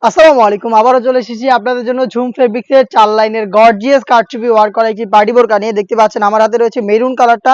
আসসালামু আলাইকুম। আবারও চলে এসেছি আপনাদের জন্য ঝুম ফেব্রিক্সের ৪ লাইনের গর্জিয়াস কারচুপি ওয়ার্ক করা একটি পার্টি বোরকা নিয়ে। দেখতে পাচ্ছেন আমার হাতে রয়েছে মেরুন কালারটা।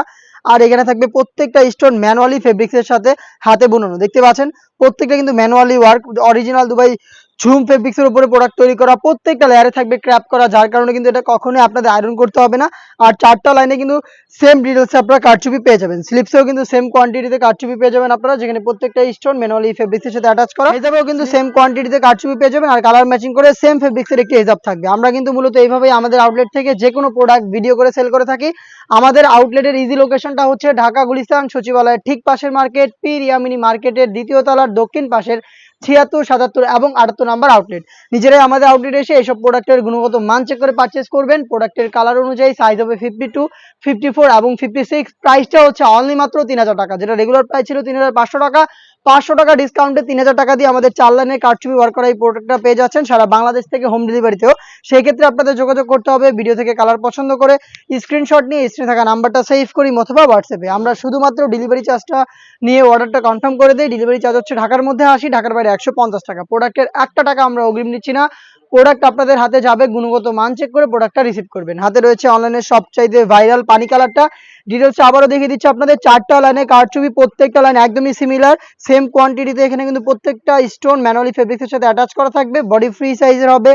আর এখানে থাকবে প্রত্যেকটা স্টোন ম্যানুয়ালি ফেব্রিক্সের সাথে হাতে বুনানো। দেখতে পাচ্ছেন প্রত্যেকটা কিন্তু ম্যানুয়ালি ওয়ার্ক, অরিজিনাল দুবাই ঝুম ফেব্রিক্সের উপরে প্রোডাক্ট তৈরি করা। প্রত্যেকটা লেয়ারে থাকবে ক্র্যাপ করা, যার কারণে কিন্তু এটা কখনোই আপনাদের আয়রন করতে হবে না। আর ৪টা লাইনে কিন্তু সেম ডিটেইলসে আপনারা কারচুপি পেয়ে যাবেন। স্লিপসেও কিন্তু সেম কোয়ান্টিটিতে কারচুপি পেয়ে যাবেন আপনারা, যেখানে প্রত্যেকটা স্টোন ম্যানুয়ালি ফেব্রিক্সের সাথে অ্যাটাচ করা। হিজাবেও কিন্তু সেম কোয়ান্টিটিতে কারচুপি পেয়ে যাবেন, আর কালার ম্যাচিং করে সেম ফেব্রিক্সের একটি হিজাব থাকবে। আমরা কিন্তু মূলত এইভাবেই আমাদের আউটলেট থেকে যে কোনো প্রোডাক্ট ভিডিও করে সেল করে থাকি। আমাদের আউটলেটের ইজি লোকেশনটা হচ্ছে ঢাকা গুলিস্তান সচিবালয়ের ঠিক পাশের মার্কেট, পীর ইয়ামিনী মার্কেটের দ্বিতীয় তলার দক্ষিণ পাশের ৭৬, ৭৭ এবং ৭৮ নাম্বার আউটলেট। নিজেরাই আমাদের আউটলেটে এসে এইসব প্রোডাক্টের গুণগত মান চেক করে পারচেস করবেন। প্রোডাক্টের কালার অনুযায়ী সাইজ হবে 52, 54 এবং 56। প্রাইসটা হচ্ছে অনলি মাত্র ৩,০০০ টাকা, যেটা রেগুলার প্রাইস ছিল ৩,৫০০ টাকা। ৫০০ টাকা ডিসকাউন্টে ৩,০০০ টাকা দিয়ে আমাদের ৪ লাইনের কারচুপি ওয়ার্ক করা এই প্রোডাক্টটা পেয়ে যাচ্ছেন সারা বাংলাদেশ থেকে হোম ডেলিভারিতেও। সেই ক্ষেত্রে আপনাদের যোগাযোগ করতে হবে ভিডিও থেকে কালার পছন্দ করে স্ক্রিনশট নিয়ে স্ক্রিনে থাকা নাম্বারটা সেভ করি অথবা হোয়াটসঅ্যাপে। আমরা শুধুমাত্র ডেলিভারি চার্জটা নিয়ে অর্ডারটা কনফার্ম করে দেই। ডেলিভারি চার্জ হচ্ছে ঢাকার মধ্যে ৮০, ঢাকার বাইরে ১৫০ টাকা। প্রোডাক্টের একটা টাকা আমরা অগ্রিম নিচ্ছি না। প্রোডাক্ট আপনাদের হাতে যাবে, গুণগত মান চেক করে প্রোডাক্টটা রিসিভ করবেন। হাতে রয়েছে অনলাইনে সবচাইতে ভাইরাল পানি কালারটা। ডিটেলস আবারও দেখিয়ে দিচ্ছি আপনাদের। ৪টা লাইনে কারচুপি, প্রত্যেকটা লাইন একদমই সিমিলার, সেম কোয়ান্টিটিতে। এখানে কিন্তু প্রত্যেকটা স্টোন ম্যানুয়ালি ফেব্রিক্সের সাথে অ্যাটাচ করা থাকবে। বডি ফ্রি সাইজের হবে,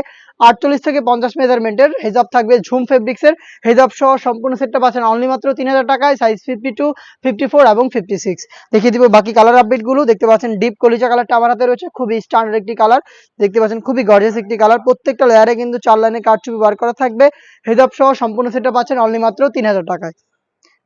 ৪৮ থেকে ৫০ মেজারমেন্টের হেজাব থাকবে ঝুম ফেব্রিক্সের। হেজাব সহ সম্পূর্ণ সেটটা পাচ্ছেন অনলি মাত্র ৩,০০০ টাকায়, সাইজ 52, 54 এবং 56। দেখিয়ে দিব বাকি কালার আপডেটগুলো। দেখতে পাচ্ছেন ডিপ কলিজা কালারটা আমার হাতে রয়েছে, খুবই স্ট্যান্ডার্ড একটি কালার। দেখতে পাচ্ছেন খুবই গর্জিয়াস একটি কালার। প্রত্যেকটা লেয়ারে কিন্তু ৪ লাইনে কারচুপি বার করা থাকবে। হেজাব সহ সম্পূর্ণ সেটটা পাচ্ছেন অনলি মাত্র ৩,০০০ টাকায়।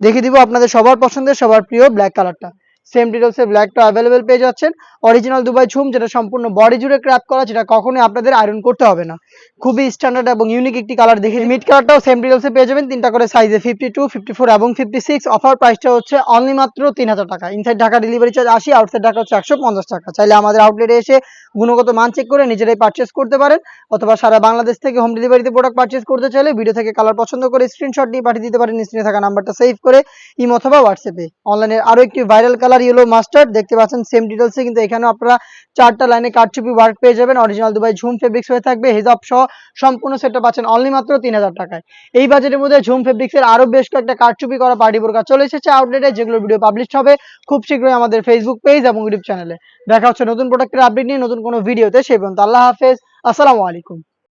দেখিয়ে দিব আপনাদের সবার পছন্দের সবার প্রিয় ব্ল্যাক কালারটা। সেম ডিটেলসে ব্ল্যাকটা অ্যাভেলেবেল পেয়ে যাচ্ছেন। অরিজিনাল দুবাই ঝুম, যেটা সম্পূর্ণ বডি জুড়ে ক্র্যাপ করা, যেটা কখনোই আপনাদের আয়রন করতে হবে না। খুবই স্ট্যান্ডার্ড এবং ইউনিক একটি কালার। দেখে মিড কালারটাও সেম ডিটেলসে পেয়ে যাবেন, ৩টা করে সাইজে 52, 54 এবং 56। অফার প্রাইসটা হচ্ছে অনলি মাত্র ৩,০০০ টাকা। Inside Dhaka delivery charge ৮০, outside Dhaka হচ্ছে ১৫০ টাকা। চাইলে আমাদের আউটলেটে এসে গুণগত মান চেক করে নিজেরাই পারচেস করতে পারেন, অথবা সারা বাংলাদেশ থেকে হোম ডেলিভারিতে প্রোডাক্ট পারচেস করতে চাইলে ভিডিও থেকে কালার পছন্দ করে স্ক্রিনশট নিয়ে পাঠিয়ে দিতে পারেন স্ক্রিনে থাকা নাম্বারটা সেভ করে ইমো অথবা হোয়াটসঅ্যাপে। অনলাইনের আরো একটি ভাইরাল কালার ইয়েলো মাস্টার্ড। দেখতে পাচ্ছেন সেম ডিটেলসে কিন্তু এখানেও আপনারা ৪টা লাইনে কারচুপি ওয়ার্ক পেয়ে যাবেন। অরিজিনাল দুবাই ঝুম ফেব্রিক্স হয়ে থাকবে। হিজাব সহ সম্পূর্ণ সেটটা পাচ্ছেন অনলি মাত্র ৩,০০০ টাকায়। এই বাজেটের মধ্যে ঝুম ফেব্রিক্সের আরো বেশ কয়েকটা কারচুপি করা পার্টি বোরকা চলে এসেছে আউটলেটে, যেগুলো ভিডিও পাবলিশ হবে খুব শীঘ্রই আমাদের ফেসবুক পেজ এবং ইউটিউব চ্যানেলে। দেখা হচ্ছে নতুন প্রোডাক্টের আপডেট নিয়ে নতুন কোনো ভিডিওতে। সেই পর্যন্ত আল্লাহ হাফেজ, আসসালামু আলাইকুম।